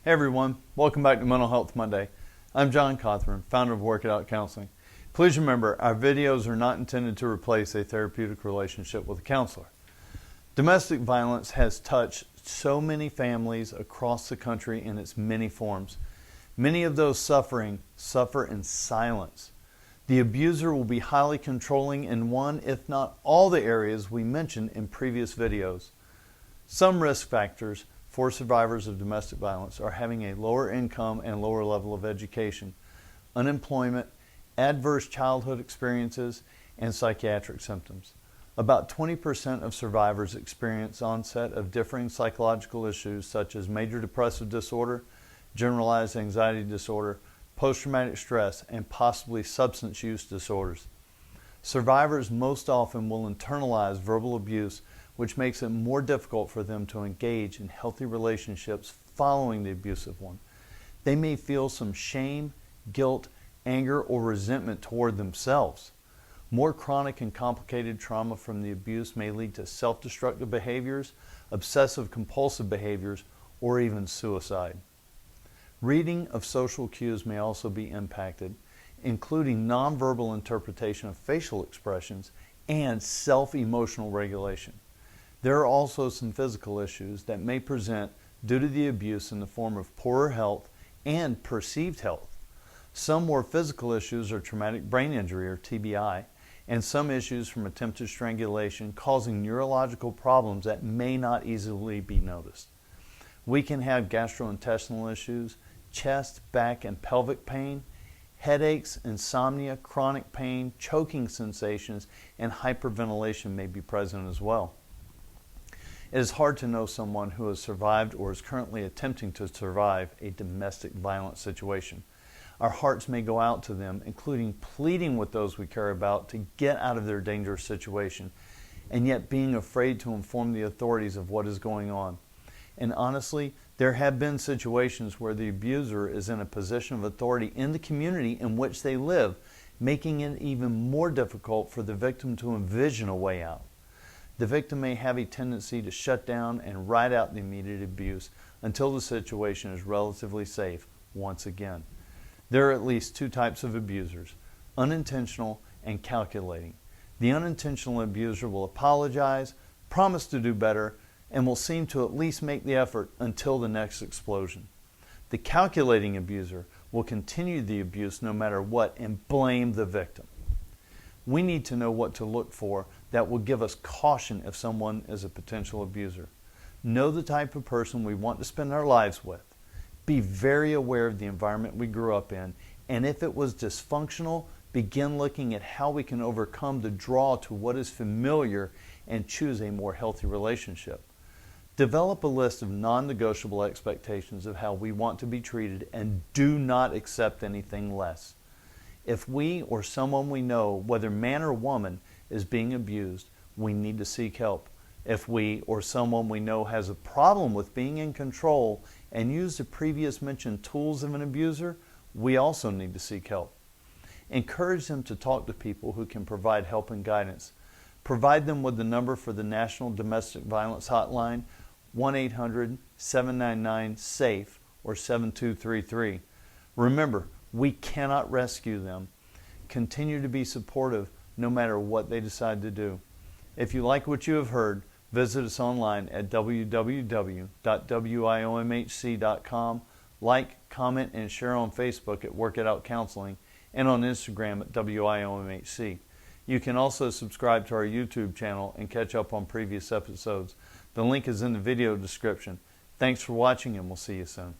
Hey everyone, welcome back to Mental Health Monday. I'm John Cothran, founder of Work It Out Counseling. Please remember, our videos are not intended to replace a therapeutic relationship with a counselor. Domestic violence has touched so many families across the country in its many forms. Many of those suffering suffer in silence. The abuser will be highly controlling in one, if not all the areas we mentioned in previous videos. Some risk factors for survivors of domestic violence are having a lower income and lower level of education, unemployment, adverse childhood experiences, and psychiatric symptoms. About 20% of survivors experience onset of differing psychological issues such as major depressive disorder, generalized anxiety disorder, post-traumatic stress, and possibly substance use disorders. Survivors most often will internalize verbal abuse, which makes it more difficult for them to engage in healthy relationships following the abusive one. They may feel some shame, guilt, anger, or resentment toward themselves. More chronic and complicated trauma from the abuse may lead to self-destructive behaviors, obsessive-compulsive behaviors, or even suicide. Reading of social cues may also be impacted, including nonverbal interpretation of facial expressions and self-emotional regulation. There are also some physical issues that may present due to the abuse in the form of poorer health and perceived health. Some more physical issues are traumatic brain injury, or TBI, and some issues from attempted strangulation causing neurological problems that may not easily be noticed. We can have gastrointestinal issues, chest, back, and pelvic pain, headaches, insomnia, chronic pain, choking sensations, and hyperventilation may be present as well. It is hard to know someone who has survived or is currently attempting to survive a domestic violence situation. Our hearts may go out to them, including pleading with those we care about to get out of their dangerous situation, and yet being afraid to inform the authorities of what is going on. And honestly, there have been situations where the abuser is in a position of authority in the community in which they live, making it even more difficult for the victim to envision a way out. The victim may have a tendency to shut down and ride out the immediate abuse until the situation is relatively safe once again. There are at least two types of abusers: unintentional and calculating. The unintentional abuser will apologize, promise to do better, and will seem to at least make the effort until the next explosion. The calculating abuser will continue the abuse no matter what and blame the victim. We need to know what to look for that will give us caution if someone is a potential abuser. Know the type of person we want to spend our lives with. Be very aware of the environment we grew up in, and if it was dysfunctional, begin looking at how we can overcome the draw to what is familiar and choose a more healthy relationship. Develop a list of non-negotiable expectations of how we want to be treated and do not accept anything less. If we or someone we know, whether man or woman, is being abused, we need to seek help. If we or someone we know has a problem with being in control and use the previous mentioned tools of an abuser, we also need to seek help. Encourage them to talk to people who can provide help and guidance. Provide them with the number for the National Domestic Violence Hotline, 1-800-799-SAFE or 7233. Remember, we cannot rescue them. Continue to be supportive no matter what they decide to do. If you like what you have heard, visit us online at www.wiomhc.com. Like, comment, and share on Facebook at Work It Out Counseling and on Instagram at WIOMHC. You can also subscribe to our YouTube channel and catch up on previous episodes. The link is in the video description. Thanks for watching, and we'll see you soon.